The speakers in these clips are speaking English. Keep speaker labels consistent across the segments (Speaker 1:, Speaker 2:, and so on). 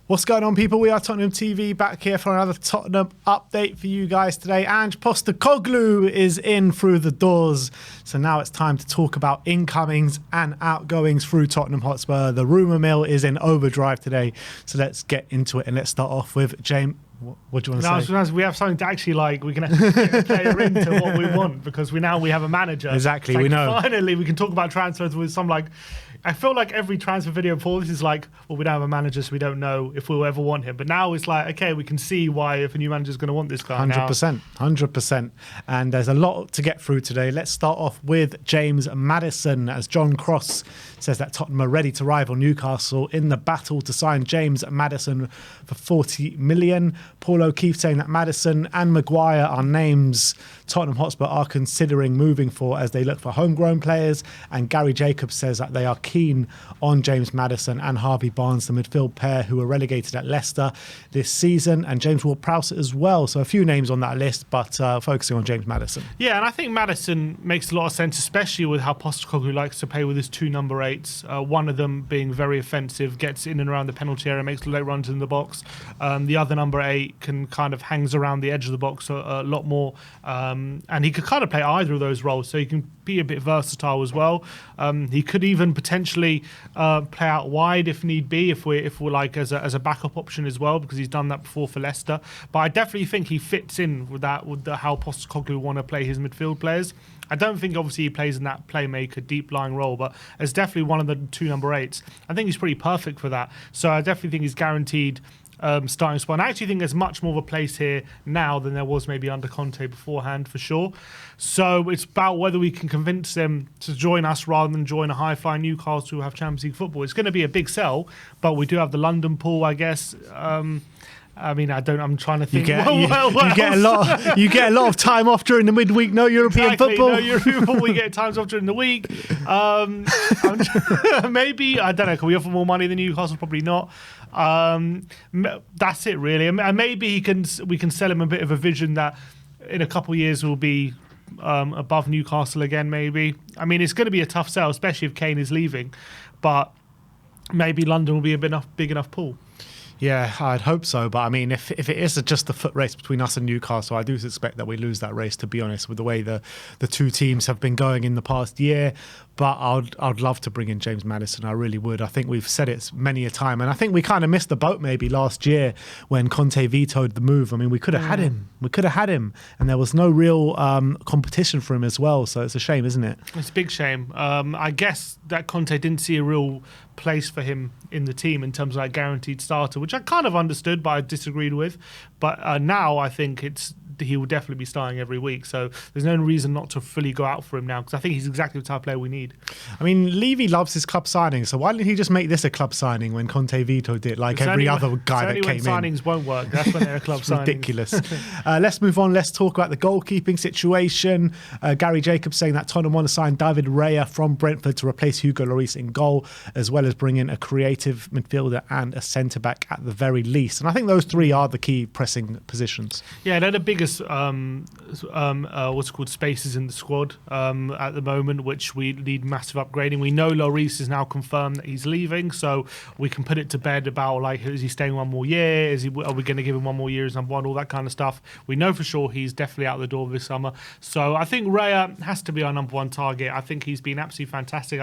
Speaker 1: What's going on, people? We are Tottenham TV, back here for another Tottenham update for you guys today. And Postecoglou is in through the doors. So now it's time to talk about incomings and outgoings through Tottenham Hotspur. The rumour mill is in overdrive today. So let's get into it, and let's start off with James. What do you want to say?
Speaker 2: We have something to actually like. We can actually get a player into what we want, because we have a manager.
Speaker 1: Exactly,
Speaker 2: like,
Speaker 1: we know.
Speaker 2: Finally, we can talk about transfers with some like. I feel like every transfer video before this is like, well, we don't have a manager, so we don't know if we'll ever want him. But now it's like, okay, we can see why if a new manager is going to want this guy.
Speaker 1: 100%. And there's a lot to get through today. Let's start off with James Maddison, as John Cross says that Tottenham are ready to rival Newcastle in the battle to sign James Maddison for 40 million. Paul O'Keefe saying that Maddison and Maguire are names Tottenham Hotspur are considering moving for as they look for homegrown players. And Gary Jacobs says that they are keen on James Maddison and Harvey Barnes, the midfield pair who were relegated at Leicester this season, and James Ward-Prowse as well. So a few names on that list, but focusing on James Maddison.
Speaker 2: Yeah, and I think Maddison makes a lot of sense, especially with how Postecoglou likes to play with his two number 8s. One of them being very offensive, gets in and around the penalty area, makes late runs in the box. The other number 8 can kind of hangs around the edge of the box a lot more, and he could kind of play either of those roles, so he can be a bit versatile as well. He could even potentially play out wide if need be, if we're like as a backup option as well, because he's done that before for Leicester. But I definitely think he fits in with that, how Postecoglou want to play his midfield players. I don't think obviously he plays in that playmaker deep lying role, but as definitely one of the two number 8s, I think he's pretty perfect for that. So I definitely think he's guaranteed starting spot. And I actually think there's much more of a place here now than there was maybe under Conte beforehand, for sure. So it's about whether we can convince them to join us rather than join a high-flying Newcastle who have Champions League football. It's going to be a big sell, but we do have the London pool, I guess. I mean, I'm trying to think. You get a lot of time off during the midweek. No European football. No European football. We get times off during the week. Maybe, I don't know. Can we offer more money than Newcastle? Probably not. That's it, really. And maybe we can sell him a bit of a vision that in a couple of years we'll be above Newcastle again. Maybe. I mean, it's going to be a tough sell, especially if Kane is leaving. But maybe London will be a big enough pool.
Speaker 1: Yeah, I'd hope so. But I mean, if it is just a foot race between us and Newcastle, I do suspect that we lose that race, to be honest, with the way the two teams have been going in the past year. But I'd love to bring in James Maddison. I really would. I think we've said it many a time. And I think we kind of missed the boat maybe last year when Conte vetoed the move. I mean, we could have had him. We could have had him. And there was no real competition for him as well. So it's a shame, isn't it?
Speaker 2: It's a big shame. I guess that Conte didn't see a real place for him in the team in terms of like guaranteed starter, which I kind of understood, but I disagreed with. But now I think he will definitely be starting every week. So there's no reason not to fully go out for him now, because I think he's exactly the type of player we need.
Speaker 1: I mean, Levy loves his club signing, so why didn't he just make this a club signing when Conte vetoed it, like every other guy that came in?
Speaker 2: Signings won't work. That's when they're a club signing.
Speaker 1: Ridiculous. Let's move on. Let's talk about the goalkeeping situation. Gary Jacobs saying that Tottenham want to sign David Raya from Brentford to replace Hugo Lloris in goal, as well as bring in a creative midfielder and a centre-back at the very least. And I think those three are the key pressing positions.
Speaker 2: Yeah, they're the biggest what's called spaces in the squad at the moment, which we need massive upgrading. We know Lloris is now confirmed that he's leaving, so we can put it to bed about like, is he staying one more year? Are we going to give him one more year as number 1? All that kind of stuff. We know for sure he's definitely out the door this summer. So I think Raya has to be our number 1 target. I think he's been absolutely fantastic.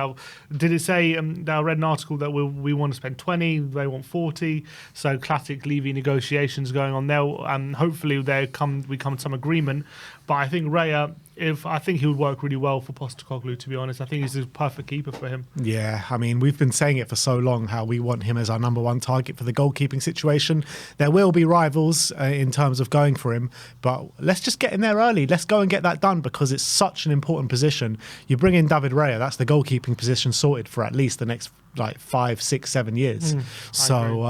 Speaker 2: Did it say that I read an article that we want to spend 20, they want 40? So classic Levy negotiations going on there, and hopefully we come to some agreement. But I think Raya, I think he would work really well for Postecoglou, to be honest. I think he's a perfect keeper for him.
Speaker 1: Yeah, I mean, we've been saying it for so long, how we want him as our number 1 target for the goalkeeping situation. There will be rivals in terms of going for him, but let's just get in there early. Let's go and get that done, because it's such an important position. You bring in David Raya, that's the goalkeeping position sorted for at least the next 5, 6, 7 years. So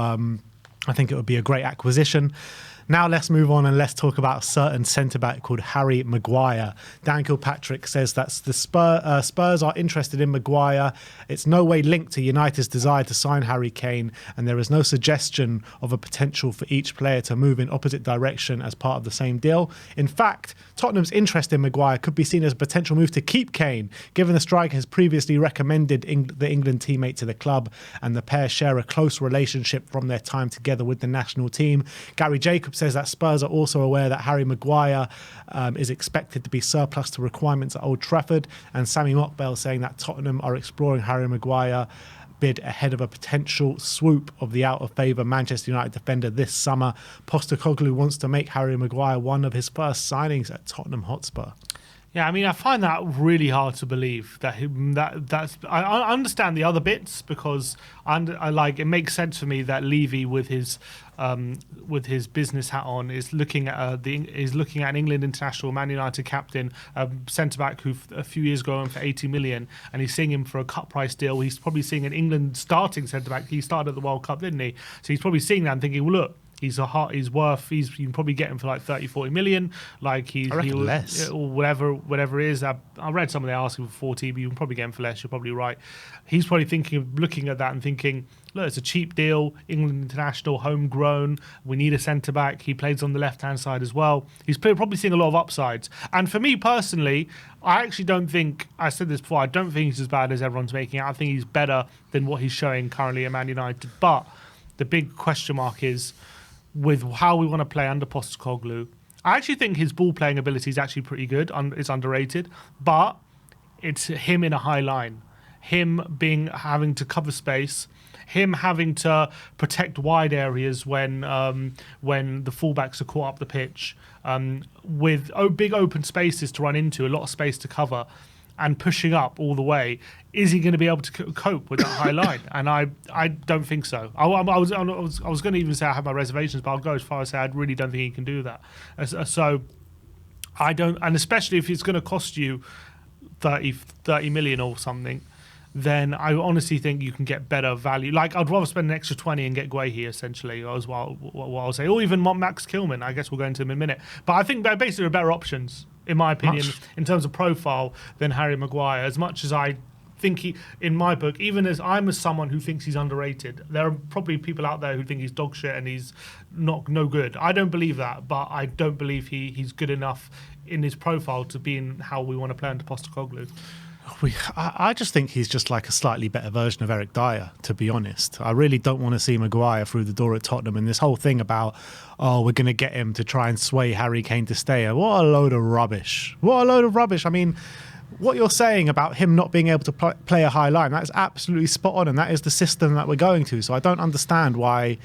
Speaker 1: I think it would be a great acquisition. Now let's move on and let's talk about a certain centre-back called Harry Maguire. Dan Kilpatrick says that the Spurs are interested in Maguire. It's no way linked to United's desire to sign Harry Kane, and there is no suggestion of a potential for each player to move in opposite direction as part of the same deal. In fact, Tottenham's interest in Maguire could be seen as a potential move to keep Kane, given the striker has previously recommended the England teammate to the club, and the pair share a close relationship from their time together with the national team. Gary Jacobs says that Spurs are also aware that Harry Maguire is expected to be surplus to requirements at Old Trafford, and Sammy Mockbell saying that Tottenham are exploring Harry Maguire bid ahead of a potential swoop of the out-of-favour Manchester United defender this summer. Postecoglou wants to make Harry Maguire one of his first signings at Tottenham Hotspur.
Speaker 2: Yeah, I mean, I find that really hard to believe. That's. I understand the other bits because I like it makes sense for me that Levy, with his business hat on, is looking at an England international, Man United captain, centre back who a few years ago went for 80 million, and he's seeing him for a cut price deal. He's probably seeing an England starting centre back. He started at the World Cup, didn't he? So he's probably seeing that and thinking, well, look. You can probably get him for like 30, 40 million. Like
Speaker 1: I reckon less.
Speaker 2: Or whatever it is. I read some of them asking for 40, but you can probably get him for less. You're probably right. He's probably looking at that and thinking, look, it's a cheap deal. England international, homegrown. We need a centre back. He plays on the left hand side as well. He's probably seeing a lot of upsides. And for me personally, I actually don't think, I said this before, I don't think he's as bad as everyone's making out. I think he's better than what he's showing currently at Man United. But the big question mark is, with how we want to play under Postecoglou, I actually think his ball playing ability is actually pretty good. It's underrated, but it's him in a high line, him having to cover space, him having to protect wide areas when the fullbacks are caught up the pitch, with big open spaces to run into, a lot of space to cover, and pushing up all the way. Is he going to be able to cope with that high line? And I don't think so. I was going to even say I have my reservations, but I'll go as far as say I really don't think he can do that. So I don't, and especially if it's going to cost you 30 million or something, then I honestly think you can get better value. Like, I'd rather spend an extra 20 and get Guehi, essentially, as well, what I'll say. Or even Max Kilman. I guess we'll go into him in a minute. But I think basically there are better options, in my opinion, in terms of profile than Harry Maguire. As much as I think he, in my book, even as I'm someone who thinks he's underrated, there are probably people out there who think he's dog shit and he's no good. I don't believe that, but I don't believe he's good enough in his profile to be in how we want to play under Postecoglou.
Speaker 1: I just think he's just like a slightly better version of Eric Dyer, to be honest. I really don't want to see Maguire through the door at Tottenham. And this whole thing about, we're going to get him to try and sway Harry Kane to stay. What a load of rubbish. What a load of rubbish. I mean, what you're saying about him not being able to play a high line, that is absolutely spot on. And that is the system that we're going to. So I don't understand why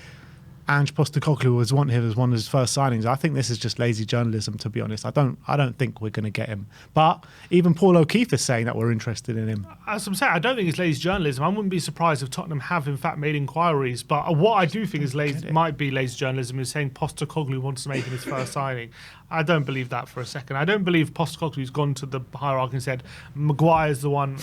Speaker 1: Ange Postecoglou was wanting him as one of his first signings. I think this is just lazy journalism, to be honest. I don't think we're going to get him. But even Paul O'Keefe is saying that we're interested in him.
Speaker 2: As I'm saying, I don't think it's lazy journalism. I wouldn't be surprised if Tottenham have in fact made inquiries. But what I do think might be lazy journalism is saying Postecoglou wants to make him his first signing. I don't believe that for a second. I don't believe Postecoglou's gone to the hierarchy and said Maguire's the one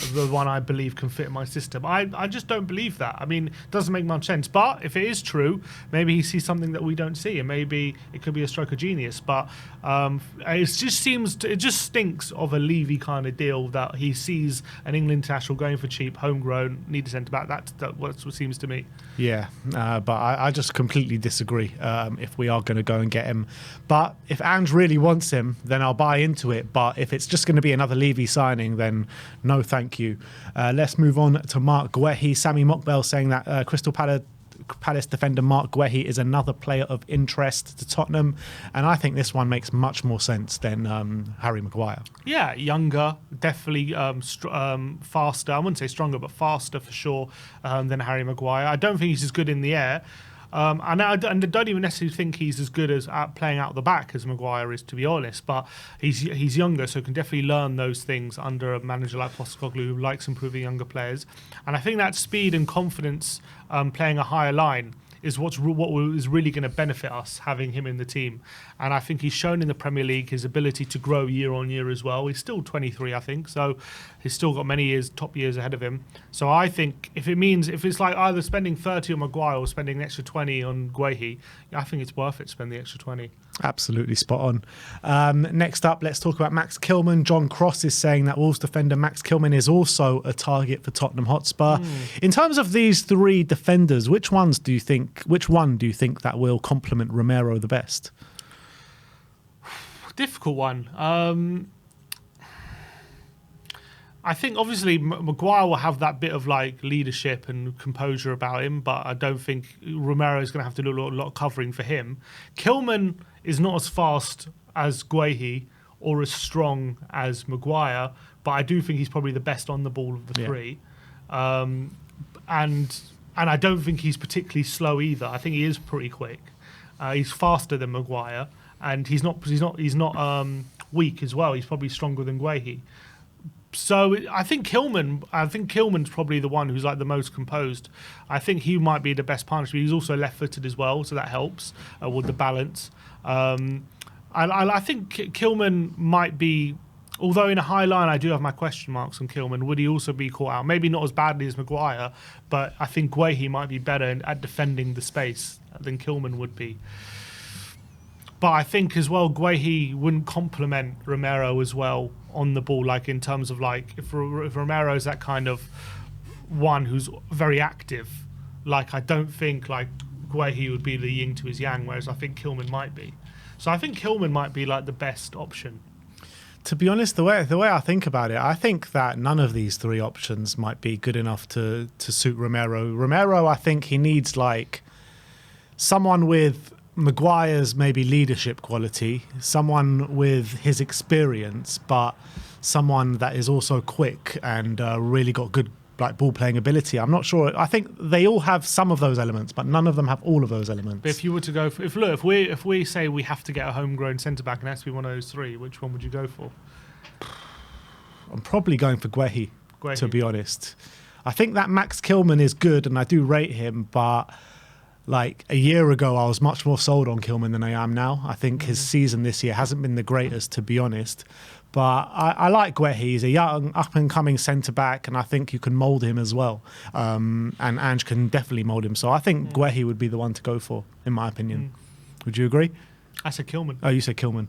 Speaker 2: I believe can fit my system. I just don't believe that. I mean, it doesn't make much sense. But if it is true, maybe he sees something that we don't see, and maybe it could be a stroke of genius. But it just stinks of a Levy kind of deal that he sees an England international going for cheap, homegrown, need a centre back. That's what seems to me.
Speaker 1: Yeah, but I just completely disagree. If we are going to go and get him, but if Ange really wants him, then I'll buy into it. But if it's just going to be another Levy signing, then no, thank you. Let's move on to Mark Guehi. Sammy Mockbell saying that Crystal Palace defender Mark Guehi is another player of interest to Tottenham, and I think this one makes much more sense than Harry Maguire. Yeah,
Speaker 2: younger, definitely faster. I wouldn't say stronger, but faster for sure than Harry Maguire. I don't think he's as good in the air. And I don't even necessarily think he's as good as at playing out the back as Maguire is, to be honest. But he's younger, so can definitely learn those things under a manager like Postecoglou, who likes improving younger players. And I think that speed and confidence playing a higher line is what is really going to benefit us having him in the team. And I think he's shown in the Premier League his ability to grow year on year as well. He's still 23, I think, so he's still got many top years ahead of him. So I think if it's like either spending 30 on Maguire or spending an extra 20 on Guehi, I think it's worth it to spend the extra 20.
Speaker 1: Absolutely spot on. Next up, let's talk about Max Kilman. John Cross is saying that Wolves defender Max Kilman is also a target for Tottenham Hotspur. In terms of these three defenders, which one do you think that will complement Romero the best?
Speaker 2: Difficult one. I think obviously Maguire will have that bit of like leadership and composure about him, but I don't think Romero is going to have to do a lot of covering for him. Kilman is not as fast as Guehi or as strong as Maguire, but I do think he's probably the best on the ball of the three. And I don't think he's particularly slow either. I think he is pretty quick. He's faster than Maguire, and he's not weak as well. He's probably stronger than Guehi. So I think Kilman's probably the one who's like the most composed. I think he might be the best partnership. He's also left-footed as well, so that helps with the balance. I think Kilman might be, although in a high line I do have my question marks on Kilman, would he also be caught out? Maybe not as badly as Maguire, but I think Guehi might be better at defending the space than Kilman would be. But I think as well, Guehi wouldn't complement Romero as well on the ball, like in terms of like if Romero's that kind of one who's very active, like I don't think like Guehi would be the yin to his yang, whereas I think Kilman might be. So I think Kilman might be like the best option.
Speaker 1: To be honest, the way I think about it, I think that none of these three options might be good enough to suit Romero. Romero, I think he needs like someone with Maguire's maybe leadership quality, someone with his experience, but someone that is also quick and really got good like ball playing ability. I'm not sure. I think they all have some of those elements, but none of them have all of those elements.
Speaker 2: But if you were to go for, if we say we have to get a homegrown centre back and it has to be one of those three, which one would you go for?
Speaker 1: I'm probably going for Guehi, to be honest. I think that Max Kilman is good and I do rate him, but like a year ago, I was much more sold on Kilman than I am now. I think his season this year hasn't been the greatest, to be honest. But I like Guehi. He's a young, up-and-coming centre-back, and I think you can mould him as well. And Ange can definitely mould him. So I think Guehi would be the one to go for, in my opinion. Would you agree?
Speaker 2: I said Kilman.
Speaker 1: Oh, you said Kilman.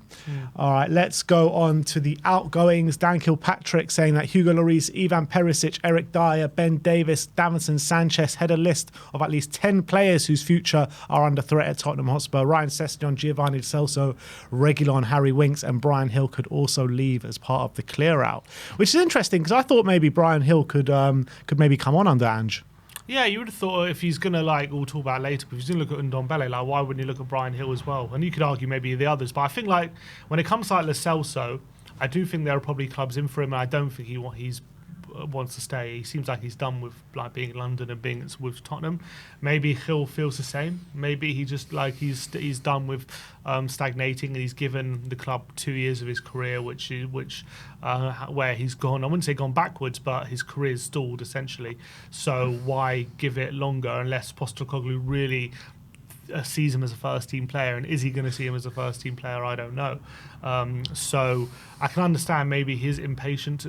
Speaker 1: All right, let's go on to the outgoings. Dan Kilpatrick saying that Hugo Lloris, Ivan Perisic, Eric Dyer, Ben Davis, Davinson Sanchez head a list of at least 10 players whose future are under threat at Tottenham Hotspur. Ryan Sessegnon, Giovanni Lo Celso, Reguilon, Harry Winks and Brian Hill could also leave as part of the clear-out, which is interesting because I thought maybe Brian Hill could maybe come on under Ange.
Speaker 2: Yeah, you would have thought if he's going to, like, we'll talk about it later, but if he's going to look at Ndombele, like, why wouldn't he look at Brian Hill as well? And you could argue maybe the others, but I think, like, when it comes to, like, Lo Celso, I do think there are probably clubs in for him, and I don't think he's wants to stay. He seems like he's done with like being in London and being with Tottenham. Maybe Hill feels the same. Maybe he just like he's done with stagnating, and he's given the club 2 years of his career, which where he's gone. I wouldn't say gone backwards, but his career's stalled essentially. So why give it longer unless Postecoglou really sees him as a first team player, and is he going to see him as a first team player? I don't know. So I can understand maybe his impatient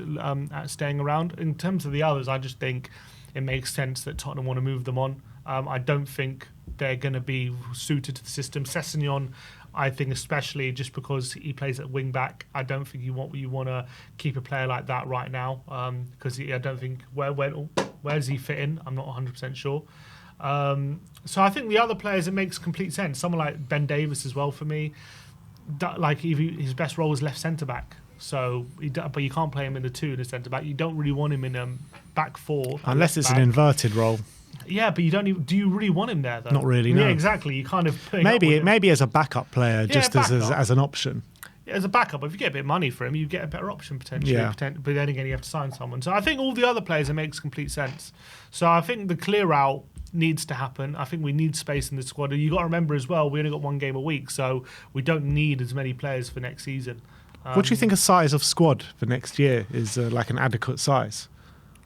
Speaker 2: at staying around. In terms of the others, I just think it makes sense that Tottenham want to move them on. I don't think they're going to be suited to the system. Sessegnon, I think especially just because he plays at wing back, I don't think you want to keep a player like that right now, because I don't think where does he fit in? I'm not 100% sure. So I think the other players, it makes complete sense. Someone like Ben Davis as well for me. Like his best role is left centre back. So, but you can't play him in the two in the centre back. You don't really want him in back four
Speaker 1: unless it's an inverted role.
Speaker 2: Yeah, but you don't even. Do you really want him there though?
Speaker 1: Not really. No.
Speaker 2: Yeah, exactly. You kind of
Speaker 1: maybe as a backup player, just as an option.
Speaker 2: As a backup, if you get a bit of money for him, you get a better option potentially. Yeah. But then again, you have to sign someone. So I think all the other players, it makes complete sense. So I think the clear out needs to happen. I think we need space in the squad. And you got to remember as well, we only got one game a week, so we don't need as many players for next season.
Speaker 1: What do you think a size of squad for next year is like an adequate size?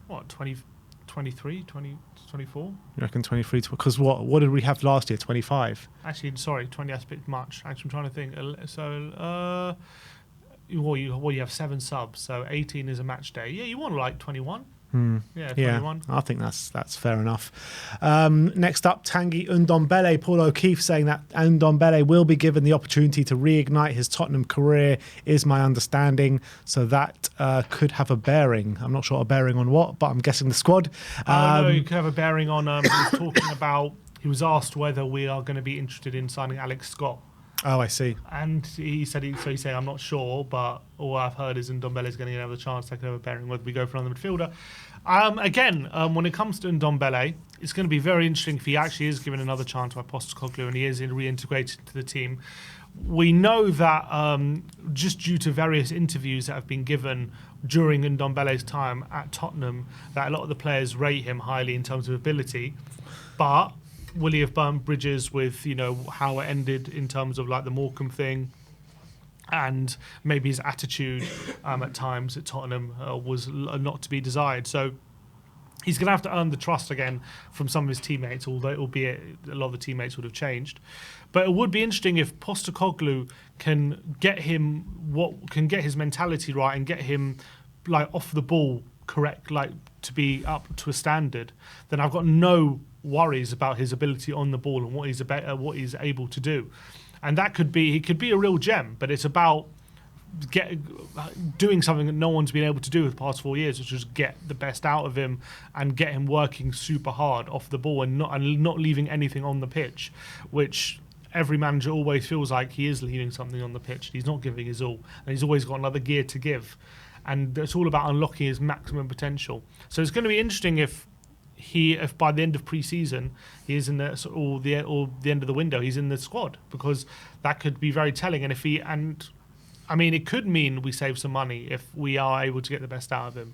Speaker 2: What, 20, 23, 20, 24.
Speaker 1: You reckon 23? Because what did we have last year? 25.
Speaker 2: Actually, sorry, 20. That's a bit much. Actually, I'm trying to think. So, you have 7 subs, so 18 is a match day. Yeah, you want like 21. Yeah, 21.
Speaker 1: I think that's fair enough. Next up, Tanguy Ndombele. Paul O'Keefe saying that Ndombele will be given the opportunity to reignite his Tottenham career, is my understanding. So that could have a bearing. I'm not sure a bearing on what, but I'm guessing the squad.
Speaker 2: No, you could have a bearing on. He was talking about. He was asked whether we are going to be interested in signing Alex Scott.
Speaker 1: Oh, I see.
Speaker 2: And he said, I'm not sure, but all I've heard is Ndombele is going to get another chance. That could have a bearing whether we go for another midfielder. When it comes to Ndombele, it's going to be very interesting if he actually is given another chance by Postecoglou and he is reintegrated into the team. We know that just due to various interviews that have been given during Ndombele's time at Tottenham, that a lot of the players rate him highly in terms of ability, but will he have burnt bridges with, how it ended in terms of like the Morecambe thing, and maybe his attitude at times at Tottenham was not to be desired. So he's going to have to earn the trust again from some of his teammates, albeit a lot of the teammates would have changed. But it would be interesting if Postecoglou can get his mentality right and get him like off the ball correct, like to be up to a standard. Then I've got no worries about his ability on the ball and what he's able to do. And he could be a real gem, but it's about doing something that no one's been able to do for the past 4 years, which is get the best out of him and get him working super hard off the ball and not leaving anything on the pitch, which every manager always feels like he is leaving something on the pitch. He's not giving his all, and he's always got another gear to give. And it's all about unlocking his maximum potential. So it's going to be interesting if by the end of pre-season he is in the end of the window he's in the squad, because that could be very telling. And it could mean we save some money if we are able to get the best out of him.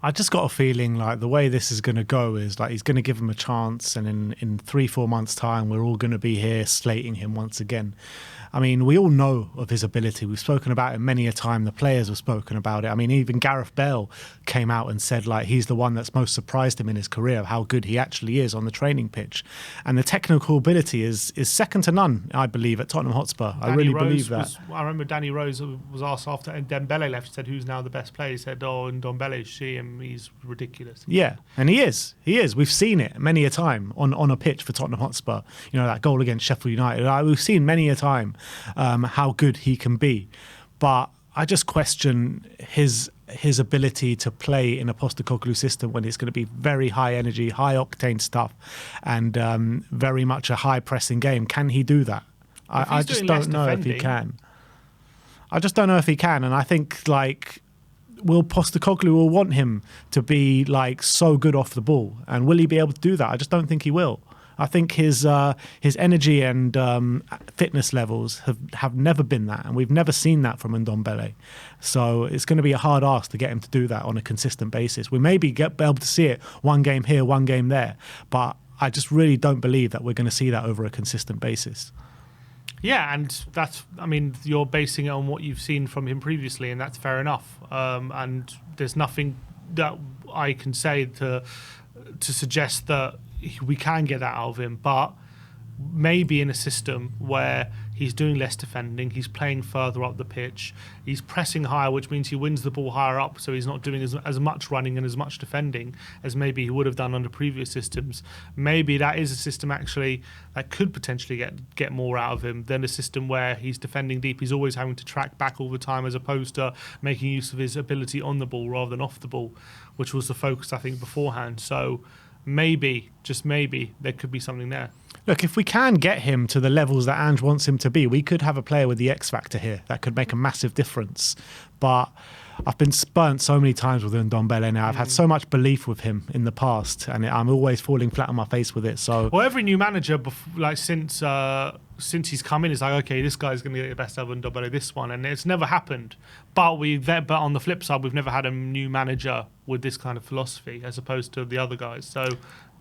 Speaker 1: I just got a feeling like the way this is going to go is like he's going to give him a chance, and in 3-4 months' time we're all going to be here slating him once again. I mean, we all know of his ability. We've spoken about it many a time. The players have spoken about it. I mean, even Gareth Bale came out and said like he's the one that's most surprised him in his career of how good he actually is on the training pitch. And the technical ability is second to none, I believe, at Tottenham Hotspur. I really believe that.
Speaker 2: I remember Danny Rose was asked after Ndombele left, he said, who's now the best player? He said, Ndombele, see him, he's ridiculous.
Speaker 1: Yeah, and he is. We've seen it many a time on a pitch for Tottenham Hotspur. That goal against Sheffield United. We've seen many a time how good he can be, but I just question his ability to play in a Postecoglou system when it's going to be very high energy, high octane stuff, and very much a high pressing game. Can he do that? I just don't know if he can. I just don't know if he can, and I think like will Postecoglou want him to be like so good off the ball, and will he be able to do that? I just don't think he will. I think his energy and fitness levels have never been that, and we've never seen that from Ndombele. So it's going to be a hard ask to get him to do that on a consistent basis. We maybe be able to see it one game here, one game there, but I just really don't believe that we're going to see that over a consistent basis.
Speaker 2: Yeah, and you're basing it on what you've seen from him previously, and that's fair enough. And there's nothing that I can say to suggest that we can get that out of him, but maybe in a system where he's doing less defending, he's playing further up the pitch, he's pressing higher, which means he wins the ball higher up, so he's not doing as much running and as much defending as maybe he would have done under previous systems. Maybe that is a system actually that could potentially get more out of him than a system where he's defending deep, he's always having to track back all the time, as opposed to making use of his ability on the ball rather than off the ball, which was the focus I think beforehand. So maybe, just maybe, there could be something there.
Speaker 1: Look, if we can get him to the levels that Ange wants him to be, we could have a player with the X factor here that could make a massive difference. But I've been burnt so many times with Ndombele now. I've had so much belief with him in the past, and I'm always falling flat on my face with it. So,
Speaker 2: well, every new manager, since he's come in, is like, okay, this guy's going to get the best out of Ndombele, this one, and it's never happened. But on the flip side, we've never had a new manager with this kind of philosophy as opposed to the other guys. So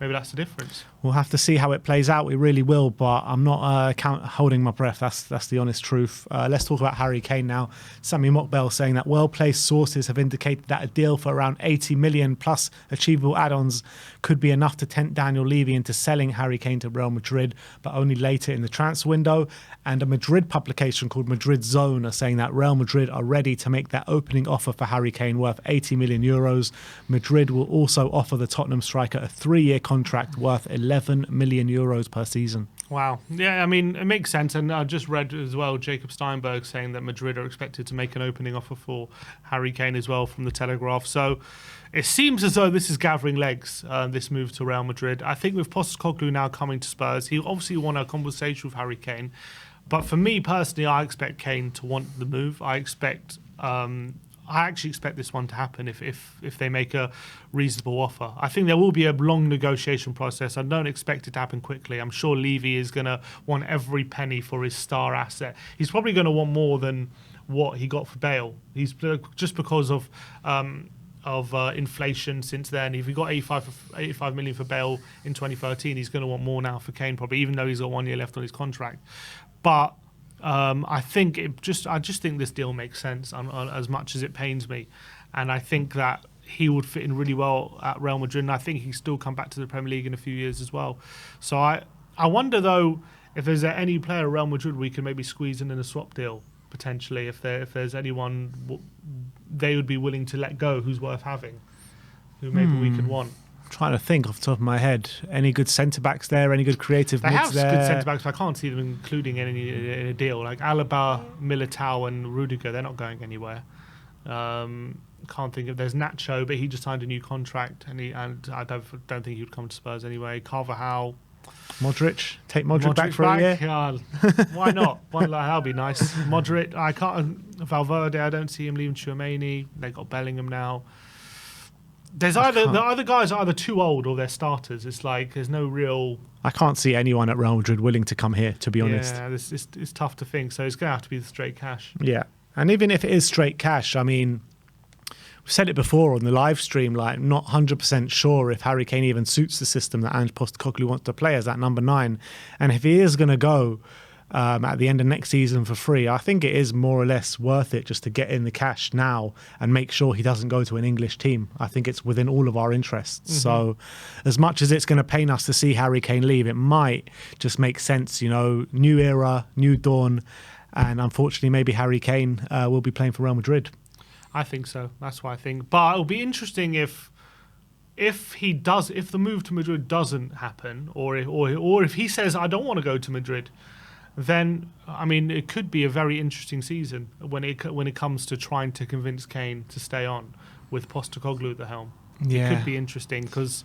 Speaker 2: maybe that's the difference.
Speaker 1: We'll have to see how it plays out. We really will, but I'm not holding my breath. That's the honest truth. Let's talk about Harry Kane now. Sammy Mockbell saying saying that well-placed sources have indicated that a deal for around 80 million plus achievable add-ons could be enough to tempt Daniel Levy into selling Harry Kane to Real Madrid, but only later in the transfer window. And a Madrid publication called Madrid Zone are saying that Real Madrid are ready to make that opening offer for Harry Kane worth 80 million euros. Madrid will also offer the Tottenham striker a 3-year contract worth 11 million euros per season.
Speaker 2: Wow. Yeah, I mean, it makes sense. And I just read as well Jacob Steinberg saying that Madrid are expected to make an opening offer for Harry Kane as well from the Telegraph. So it seems as though this is gathering legs, this move to Real Madrid. I think with Postecoglou now coming to Spurs, he obviously won a conversation with Harry Kane. But for me personally, I expect Kane to want the move. I actually expect this one to happen if they make a reasonable offer. I think there will be a long negotiation process. I don't expect it to happen quickly. I'm sure Levy is going to want every penny for his star asset. He's probably going to want more than what he got for Bale. He's just because of inflation since then. If he got 85 million for Bale in 2013, he's going to want more now for Kane probably, even though he's got 1 year left on his contract. But I just think this deal makes sense as much as it pains me, and I think that he would fit in really well at Real Madrid, and I think he can still come back to the Premier League in a few years as well. So I wonder though if there's any player at Real Madrid we can maybe squeeze in a swap deal potentially, if there's anyone they would be willing to let go who's worth having, who maybe we could want.
Speaker 1: Trying to think off the top of my head, any good centre backs there, any good creative mids there?
Speaker 2: They have good centre backs, but I can't see them including any in a deal. Like Alaba, Militao, and Rudiger, they're not going anywhere. Can't think of. There's Nacho, but he just signed a new contract, and I don't think he would come to Spurs anyway. Carvajal,
Speaker 1: Modric, take Modric back for a year.
Speaker 2: Why not? That'll be nice. Modric, I can't. Valverde, I don't see him leaving. Tchouameni, they got Bellingham now. The other guys are either too old or they're starters. It's like there's no real.
Speaker 1: I can't see anyone at Real Madrid willing to come here, to be honest.
Speaker 2: Yeah, it's tough to think. So it's going to have to be the straight cash.
Speaker 1: Yeah, and even if it is straight cash, I mean, we've said it before on the live stream, like not 100% sure if Harry Kane even suits the system that Ange Postecoglou wants to play as that number 9, and if he is going to go at the end of next season for free, I think it is more or less worth it just to get in the cash now and make sure he doesn't go to an English team. I think it's within all of our interests. Mm-hmm. So as much as it's going to pain us to see Harry Kane leave, it might just make sense, new era, new dawn, and unfortunately maybe Harry Kane will be playing for Real Madrid.
Speaker 2: I think so. That's what I think. But it'll be interesting if the move to Madrid doesn't happen, or if he says I don't want to go to Madrid, then I mean it could be a very interesting season when it comes to trying to convince Kane to stay on with Postecoglou at the helm. Yeah. It could be interesting because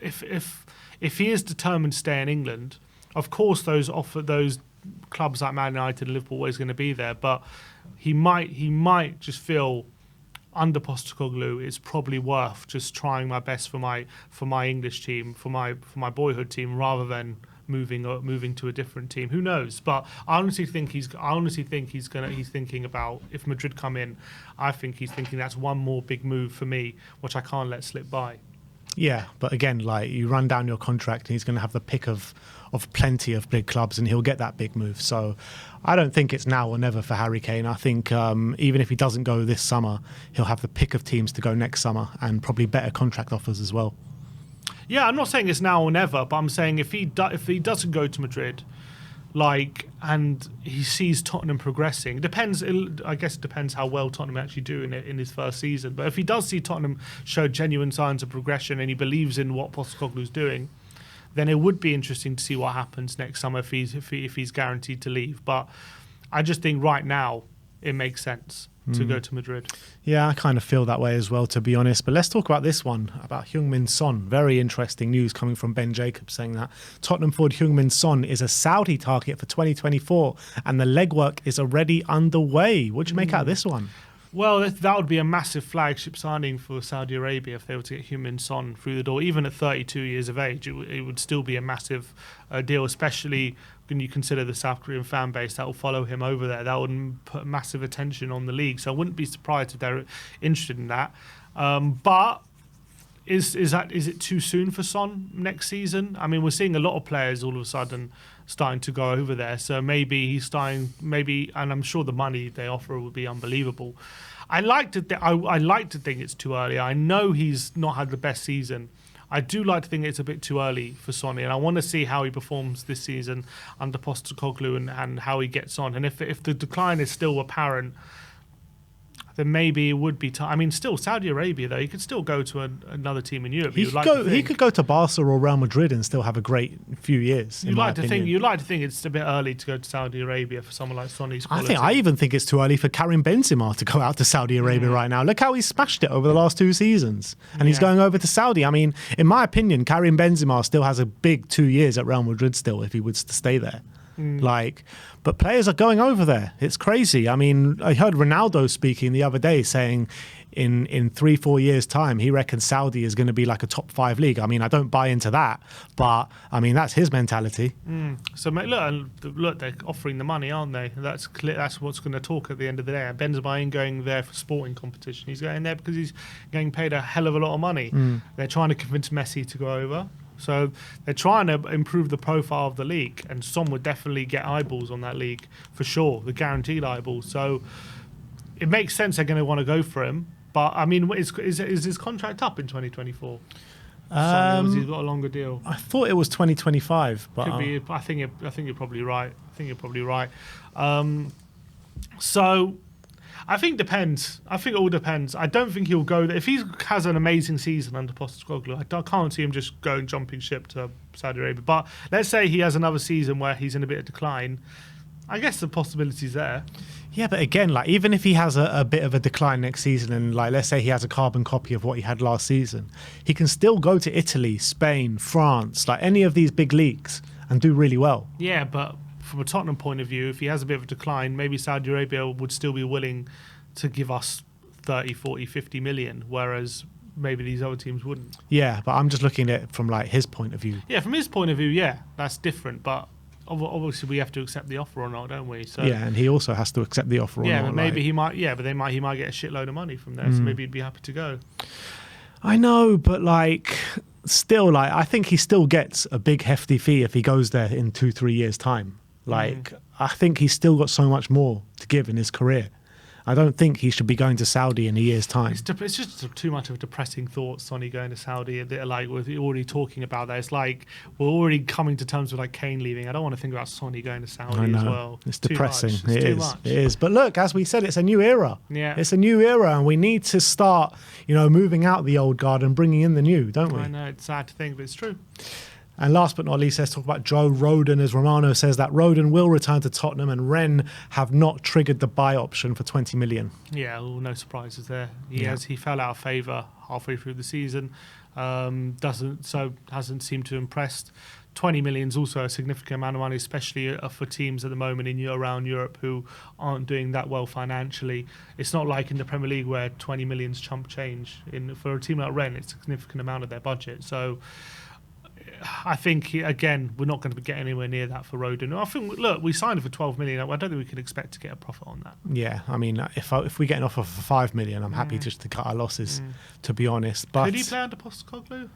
Speaker 2: if he is determined to stay in England, of course those clubs like Man United and Liverpool are always going to be there, but he might just feel under Postecoglou it's probably worth just trying my best for my English team, for my boyhood team, rather than moving to a different team. Who knows? But I honestly think he's thinking about, if Madrid come in, I think he's thinking that's one more big move for me, which I can't let slip by.
Speaker 1: Yeah, but again, like you run down your contract and he's going to have the pick of plenty of big clubs and he'll get that big move. So I don't think it's now or never for Harry Kane. I think even if he doesn't go this summer, he'll have the pick of teams to go next summer and probably better contract offers as well.
Speaker 2: Yeah, I'm not saying it's now or never, but I'm saying if he doesn't go to Madrid, and he sees Tottenham progressing, I guess it depends how well Tottenham actually do in his first season. But if he does see Tottenham show genuine signs of progression and he believes in what Postecoglou's doing, then it would be interesting to see what happens next summer if he's guaranteed to leave. But I just think right now it makes sense to go to Madrid.
Speaker 1: Yeah, I kind of feel that way as well, to be honest. But let's talk about this one, about Heung-min Son. Very interesting news coming from Ben Jacobs saying that Tottenham forward Heung-min Son is a Saudi target for 2024 and the legwork is already underway. What do you make out of this one?
Speaker 2: Well, that would be a massive flagship signing for Saudi Arabia if they were to get Heung-min Son through the door. Even at 32 years of age, it would still be a massive deal, especially when you consider the South Korean fan base that will follow him over there. That would put massive attention on the league. So I wouldn't be surprised if they're interested in that. But Is it too soon for Son next season? I mean, we're seeing a lot of players all of a sudden starting to go over there. So maybe he's starting. And I'm sure the money they offer will be unbelievable. I like to think it's too early. I know he's not had the best season. I do like to think it's a bit too early for Sonny, and I want to see how he performs this season under Postecoglou and how he gets on. And if the decline is still apparent, then maybe it would be time. I mean, still Saudi Arabia though. He could still go to another team in Europe.
Speaker 1: He could go to Barca or Real Madrid and still have a great few years. You'd like to
Speaker 2: think it's a bit early to go to Saudi Arabia for someone like Sonny's quality.
Speaker 1: I even think it's too early for Karim Benzema to go out to Saudi Arabia right now. Look how he's smashed it over the last 2 seasons, and he's going over to Saudi. I mean, in my opinion, Karim Benzema still has a big 2 years at Real Madrid still if he was to stay there. But players are going over there. It's crazy. I mean, I heard Ronaldo speaking the other day saying in 3-4 years' time, he reckons Saudi is going to be like a top 5 league. I mean, I don't buy into that, but I mean, that's his mentality.
Speaker 2: So mate, look, they're offering the money, aren't they? That's clear. That's what's going to talk at the end of the day. Benzema ain't going there for sporting competition. He's going there because he's getting paid a hell of a lot of money. They're trying to convince Messi to go over. So they're trying to improve the profile of the league, and Son would definitely get eyeballs on that league for sure, the guaranteed eyeballs. So it makes sense they're going to want to go for him. But I mean, is his contract up in 2024? He's got a longer deal.
Speaker 1: I thought it was 2025, but
Speaker 2: could be. I think you're probably right. So I think depends. I think it all depends. I don't think he'll go there. If he has an amazing season under Postecoglou, I can't see him just going jumping ship to Saudi Arabia. But let's say he has another season where he's in a bit of decline. I guess the possibility's there.
Speaker 1: Yeah, but again, like even if he has a bit of a decline next season, and like let's say he has a carbon copy of what he had last season, he can still go to Italy, Spain, France, like any of these big leagues, and do really well.
Speaker 2: Yeah, but from a Tottenham point of view, if he has a bit of a decline, maybe Saudi Arabia would still be willing to give us 30, 40, 50 million, whereas maybe these other teams wouldn't.
Speaker 1: Yeah, but I'm just looking at it from like his point of view.
Speaker 2: Yeah, from his point of view, yeah, that's different. But obviously we have to accept the offer or not, don't we? So
Speaker 1: yeah, and he also has to accept the offer or not.
Speaker 2: Yeah, maybe he might. Yeah, but he might get a shitload of money from there. So maybe he'd be happy to go.
Speaker 1: I know, but like still, like I think he still gets a big hefty fee if he goes there in 2-3 years' time. Like I think he's still got so much more to give in his career. I don't think he should be going to Saudi in a year's time.
Speaker 2: It's just too much of a depressing thought, Sonny going to Saudi. Like we're already talking about that. It's like we're already coming to terms with like Kane leaving. I don't want to think about Sonny going to Saudi as well.
Speaker 1: It's depressing.
Speaker 2: It
Speaker 1: is. But look, as we said, it's a new era.
Speaker 2: Yeah.
Speaker 1: It's a new era, and we need to start, moving out the old guard and bringing in the new, don't we?
Speaker 2: I know, it's sad to think, but it's true.
Speaker 1: And last but not least, let's talk about Joe Rodon, as Romano says that Rodon will return to Tottenham and Rennes have not triggered the buy option for 20 million.
Speaker 2: Yeah, well, no surprises there. He fell out of favour halfway through the season. Hasn't seemed to impress. 20 million is also a significant amount of money, especially for teams at the moment around Europe who aren't doing that well financially. It's not like in the Premier League where 20 million's chump change. For a team like Rennes, it's a significant amount of their budget. So I think, again, we're not going to get anywhere near that for Rodon. I think, look, we signed it for 12 million. I don't think we can expect to get a profit on that.
Speaker 1: Yeah, I mean, if we get an offer for 5 million, I'm happy just to cut our losses, to be honest. But
Speaker 2: could he play under Postecoglou?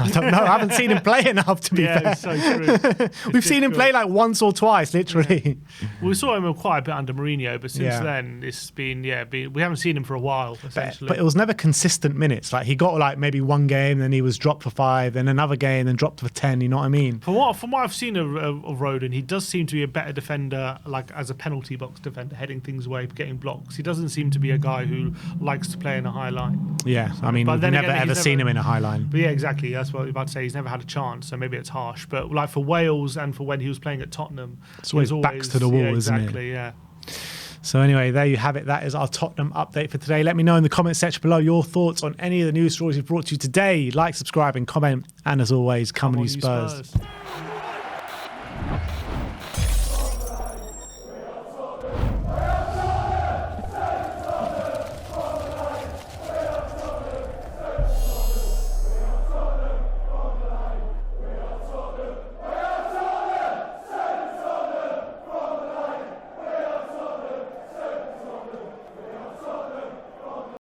Speaker 1: I don't know. I haven't seen him play enough, to be fair.
Speaker 2: Yeah, so true.
Speaker 1: We've seen him play like once or twice, literally.
Speaker 2: Yeah. We saw him quite a bit under Mourinho, but since then, it's been, we haven't seen him for a while, essentially.
Speaker 1: But it was never consistent minutes. Like, he got like maybe one game, then he was dropped for 5, then another game, then dropped for 10, you know what I mean?
Speaker 2: From what I've seen of Rodon, he does seem to be a better defender, like as a penalty box defender, heading things away, getting blocks. He doesn't seem to be a guy who likes to play in a high line.
Speaker 1: Yeah, I mean, we've never ever seen him in a high line.
Speaker 2: But yeah, exactly. That's what I was about to say. He's never had a chance, so maybe it's harsh. But like for Wales and for when he was playing at Tottenham,
Speaker 1: it's always backs to the wall, isn't it?
Speaker 2: Exactly, yeah.
Speaker 1: So anyway, there you have it. That is our Tottenham update for today. Let me know in the comment section below your thoughts on any of the news stories we've brought to you today. Like, subscribe and comment. And as always, come on you Spurs.